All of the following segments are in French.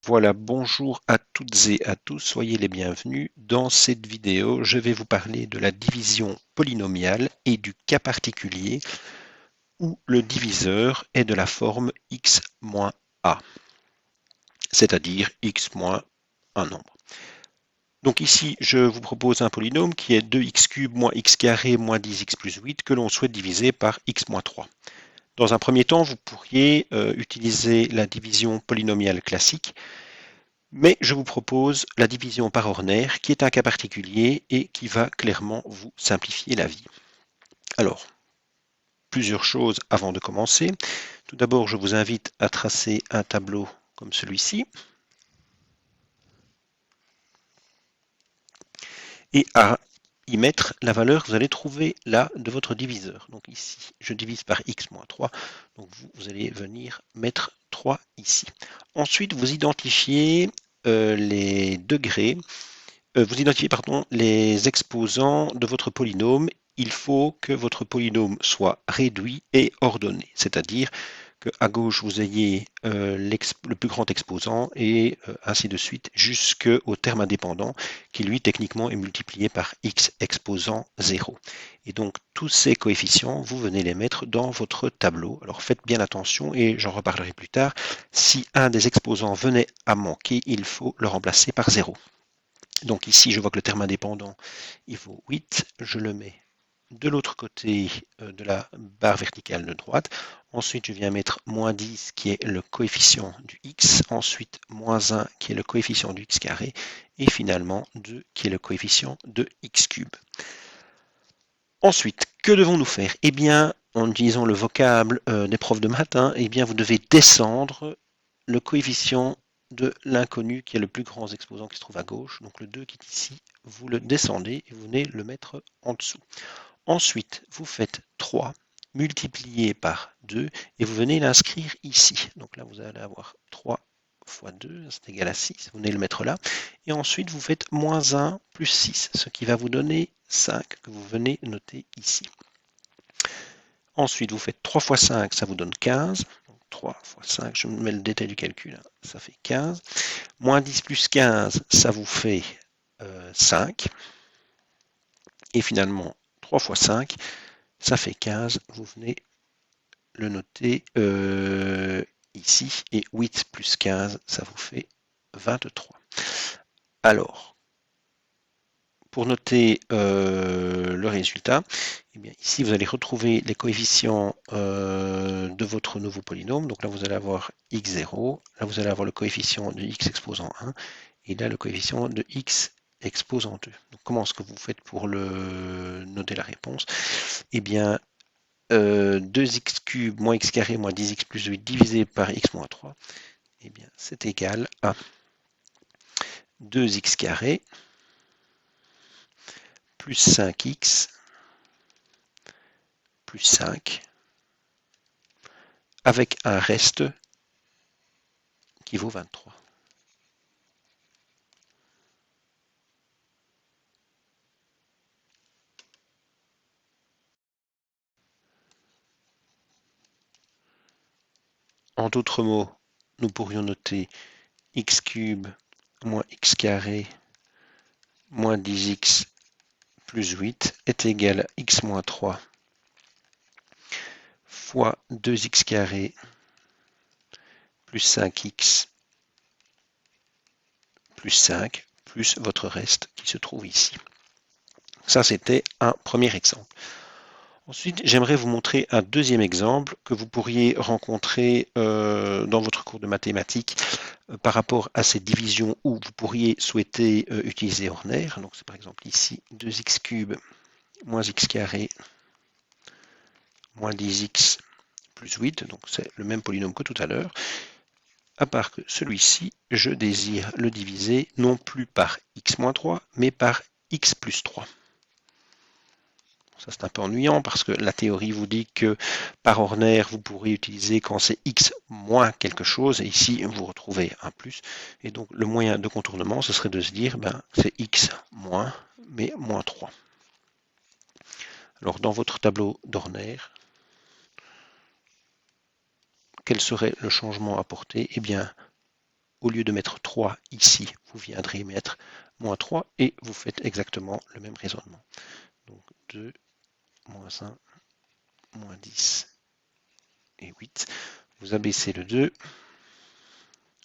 Voilà, bonjour à toutes et à tous, soyez les bienvenus. Dans cette vidéo, je vais vous parler de la division polynomiale et du cas particulier où le diviseur est de la forme x moins a, c'est-à-dire x moins un nombre. Donc ici, je vous propose un polynôme qui est 2x³ moins x carré moins 10x plus 8 que l'on souhaite diviser par x moins 3. Dans un premier temps, vous pourriez utiliser la division polynomiale classique, mais je vous propose la division par ordinaire, qui est un cas particulier et qui va clairement vous simplifier la vie. Alors, plusieurs choses avant de commencer. Tout d'abord, je vous invite à tracer un tableau comme celui-ci et à y mettre la valeur que vous allez trouver là de votre diviseur. Donc ici, je divise par x moins 3. Donc vous allez venir mettre 3 ici. Ensuite, vous identifiez les degrés. Vous identifiez les exposants de votre polynôme. Il faut que votre polynôme soit réduit et ordonné, c'est-à-dire qu'à gauche vous ayez le plus grand exposant et ainsi de suite jusqu'au terme indépendant qui lui techniquement est multiplié par x exposant 0. Et donc tous ces coefficients, vous venez les mettre dans votre tableau. Alors faites bien attention et j'en reparlerai plus tard. Si un des exposants venait à manquer, il faut le remplacer par 0. Donc ici, je vois que le terme indépendant, il vaut 8. Je le mets de l'autre côté de la barre verticale de droite. Ensuite, je viens mettre moins 10 qui est le coefficient du x. Ensuite, moins 1 qui est le coefficient du x carré. Et finalement, 2 qui est le coefficient de x cube. Ensuite, que devons-nous faire? Eh bien, en utilisant le vocable des profs de maths, eh bien, vous devez descendre le coefficient de l'inconnu qui est le plus grand exposant qui se trouve à gauche. Donc le 2 qui est ici, vous le descendez et vous venez le mettre en dessous. Ensuite, vous faites 3 multiplié par 2 et vous venez l'inscrire ici. Donc là, vous allez avoir 3 fois 2, c'est égal à 6. Vous venez le mettre là. Et ensuite, vous faites moins 1 plus 6, ce qui va vous donner 5 que vous venez noter ici. Ensuite, vous faites 3 fois 5, ça vous donne 15. Donc 3 fois 5, je mets le détail du calcul, ça fait 15. Moins 10 plus 15, ça vous fait 5. Et finalement, 3 fois 5, ça fait 15. Vous venez le noter ici. Et 8 plus 15, ça vous fait 23. Alors, pour noter le résultat, eh bien, ici vous allez retrouver les coefficients de votre nouveau polynôme. Donc là vous allez avoir x0, là vous allez avoir le coefficient de x exposant 1, et là le coefficient de x exposant 2. Donc comment est-ce que vous faites pour noter la réponse? Eh bien 2x³ moins x carré moins 10x plus 8 divisé par x moins 3, eh bien c'est égal à 2x carré plus 5x plus 5 avec un reste qui vaut 23. En d'autres mots, nous pourrions noter x³ moins x carré moins 10x plus 8 est égal à x moins 3 fois 2x carré plus 5x plus 5 plus votre reste qui se trouve ici. Ça, c'était un premier exemple. Ensuite, j'aimerais vous montrer un deuxième exemple que vous pourriez rencontrer dans votre cours de mathématiques par rapport à ces divisions où vous pourriez souhaiter utiliser ordinaire. Donc c'est par exemple ici 2x³ moins x carré moins 10x plus 8. Donc c'est le même polynôme que tout à l'heure. À part que celui-ci, je désire le diviser non plus par x moins 3, mais par x plus 3. Ça, c'est un peu ennuyant parce que la théorie vous dit que par ordinaire, vous pourrez utiliser quand c'est x moins quelque chose. Et ici, vous retrouvez un plus. Et donc, le moyen de contournement, ce serait de se dire, ben, c'est x moins, mais moins 3. Alors, dans votre tableau d'ordinaire, quel serait le changement apporté? Eh bien, au lieu de mettre 3 ici, vous viendrez mettre moins 3 et vous faites exactement le même raisonnement. Donc 2, moins 1, moins 10 et 8. Vous abaissez le 2.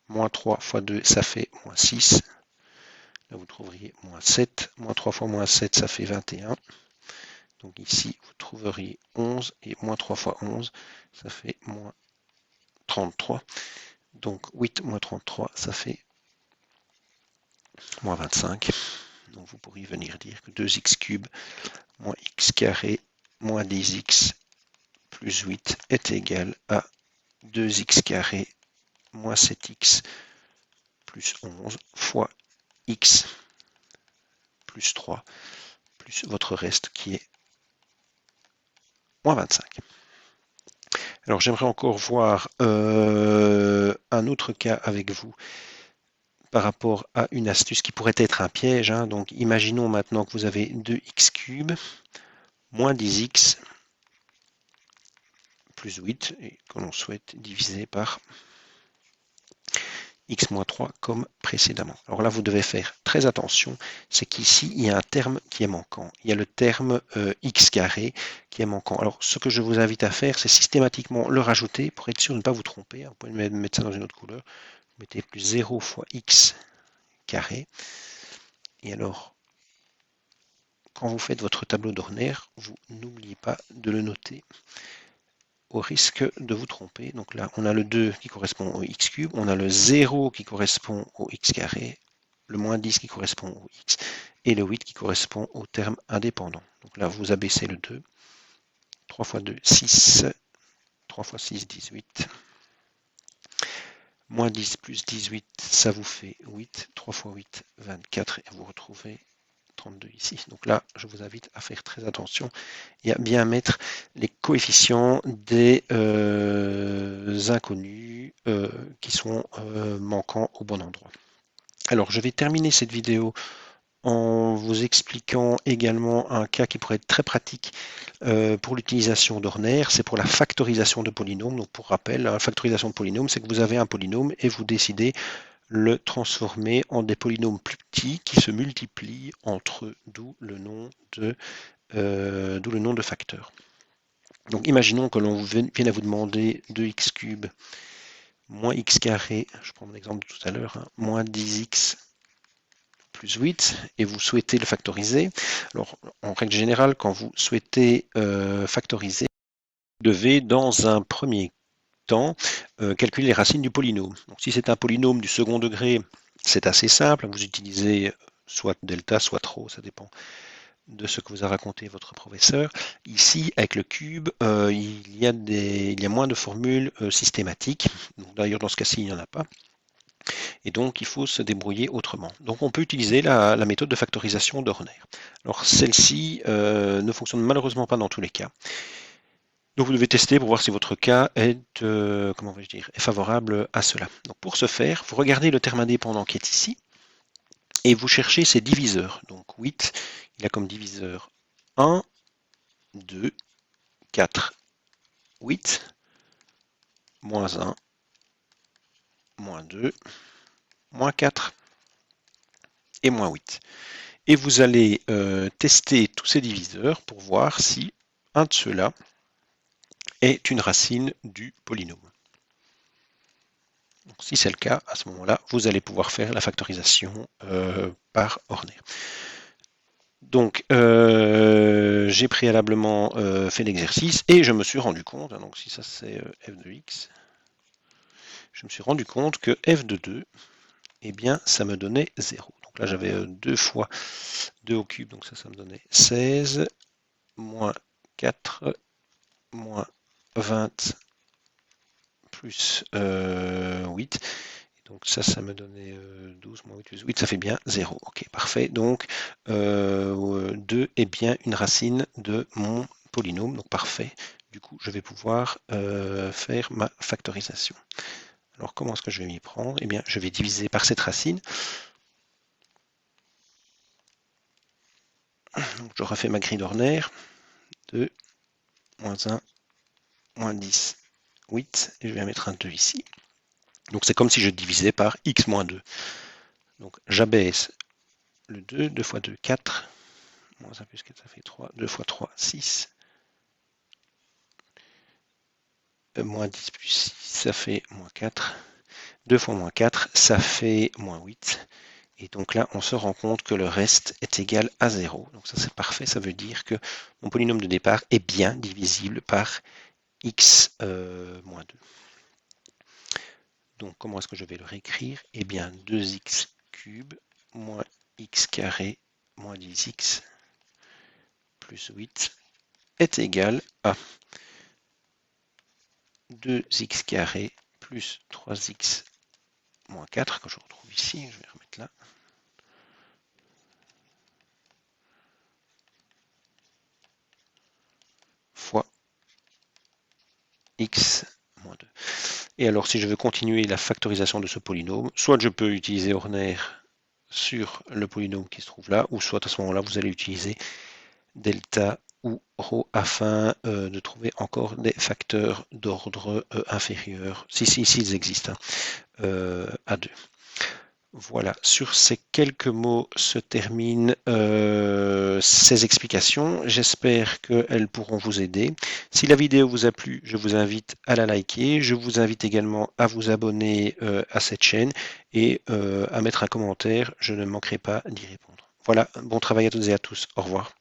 Moins 3 fois 2, ça fait moins 6. Là, vous trouveriez moins 7. Moins 3 fois moins 7, ça fait 21. Donc ici, vous trouveriez 11. Et moins 3 fois 11, ça fait moins 33. Donc 8 moins 33, ça fait moins 25. Donc vous pourriez venir dire que 2x cube moins x carré moins 10x plus 8 est égal à 2x carré moins 7x plus 11 fois x plus 3 plus votre reste qui est moins 25. Alors j'aimerais encore voir un autre cas avec vous par rapport à une astuce qui pourrait être un piège. Donc imaginons maintenant que vous avez 2x cube moins 10x plus 8 et que l'on souhaite diviser par x moins 3 comme précédemment. Alors là, vous devez faire très attention, c'est qu'ici, il y a un terme qui est manquant. Il y a le terme x carré qui est manquant. Alors, ce que je vous invite à faire, c'est systématiquement le rajouter pour être sûr de ne pas vous tromper. Vous pouvez mettre ça dans une autre couleur. Vous mettez plus 0 fois x carré. Et alors, quand vous faites votre tableau d'Horner, vous n'oubliez pas de le noter au risque de vous tromper. Donc là, on a le 2 qui correspond au x cube, on a le 0 qui correspond au x carré, le moins 10 qui correspond au x, et le 8 qui correspond au terme indépendant. Donc là, vous abaissez le 2. 3 fois 2, 6. 3 fois 6, 18. Moins 10 plus 18, ça vous fait 8. 3 fois 8, 24, et vous retrouvez 32 ici. Donc là, je vous invite à faire très attention et à bien mettre les coefficients des inconnus qui sont manquants au bon endroit. Alors, je vais terminer cette vidéo en vous expliquant également un cas qui pourrait être très pratique pour l'utilisation d'Horner, c'est pour la factorisation de polynômes. Donc pour rappel, la factorisation de polynômes, c'est que vous avez un polynôme et vous décidez le transformer en des polynômes plus petits qui se multiplient entre eux, d'où le nom de facteur. Donc imaginons que l'on vienne à vous demander 2x cube moins x carré, je prends mon exemple de tout à l'heure, moins 10x plus 8, et vous souhaitez le factoriser. Alors, en règle générale, quand vous souhaitez factoriser, vous devez, dans un premier temps, calculer les racines du polynôme. Donc, si c'est un polynôme du second degré, c'est assez simple. Vous utilisez soit delta, soit rho, ça dépend de ce que vous a raconté votre professeur. Ici, avec le cube, il y a moins de formules systématiques. D'ailleurs, dans ce cas-ci, il n'y en a pas. Et donc, il faut se débrouiller autrement. Donc, on peut utiliser la méthode de factorisation d'Horner. Alors, celle-ci ne fonctionne malheureusement pas dans tous les cas. Donc, vous devez tester pour voir si votre cas est, est favorable à cela. Donc, pour ce faire, vous regardez le terme indépendant qui est ici et vous cherchez ses diviseurs. Donc, 8, il a comme diviseur 1, 2, 4, 8, moins 1, moins 2, moins 4 et moins 8. Et vous allez tester tous ces diviseurs pour voir si un de ceux-là est une racine du polynôme. Donc, si c'est le cas, à ce moment-là, vous allez pouvoir faire la factorisation par Horner. Donc, j'ai préalablement fait l'exercice et je me suis rendu compte, donc si ça c'est f de x, je me suis rendu compte que f de 2, eh bien, ça me donnait 0. Donc là, j'avais 2 fois 2 au cube, donc ça me donnait 16, moins 4, moins 20, plus 8. Donc ça me donnait 12 moins 8 plus 8, ça fait bien 0. Ok, parfait. Donc 2 est bien une racine de mon polynôme, donc parfait. Du coup, je vais pouvoir faire ma factorisation. Alors, comment est-ce que je vais m'y prendre? Eh bien, je vais diviser par cette racine. Donc, je refais ma grille d'Horner. 2, moins 1, moins 10, 8. Et je vais mettre un 2 ici. Donc c'est comme si je divisais par x moins 2. Donc j'abaisse le 2, 2 fois 2, 4, moins 1 plus 4, ça fait 3, 2 fois 3, 6, moins 10 plus 6, ça fait moins 4, 2 fois moins 4, ça fait moins 8. Et donc là, on se rend compte que le reste est égal à 0. Donc ça, c'est parfait. Ça veut dire que mon polynôme de départ est bien divisible par x moins 2. Donc comment est-ce que je vais le réécrire? Eh bien, 2x cube moins x carré moins 10x plus 8 est égal à 2x carré plus 3x moins 4, que je retrouve ici, je vais remettre là, fois x moins 2. Et alors, si je veux continuer la factorisation de ce polynôme, soit je peux utiliser Horner sur le polynôme qui se trouve là, ou soit à ce moment-là, vous allez utiliser delta ou rho afin de trouver encore des facteurs d'ordre inférieur, si ils existent, à 2. Voilà, sur ces quelques mots se terminent ces explications. J'espère qu'elles pourront vous aider. Si la vidéo vous a plu, je vous invite à la liker. Je vous invite également à vous abonner à cette chaîne et à mettre un commentaire. Je ne manquerai pas d'y répondre. Voilà, bon travail à toutes et à tous. Au revoir.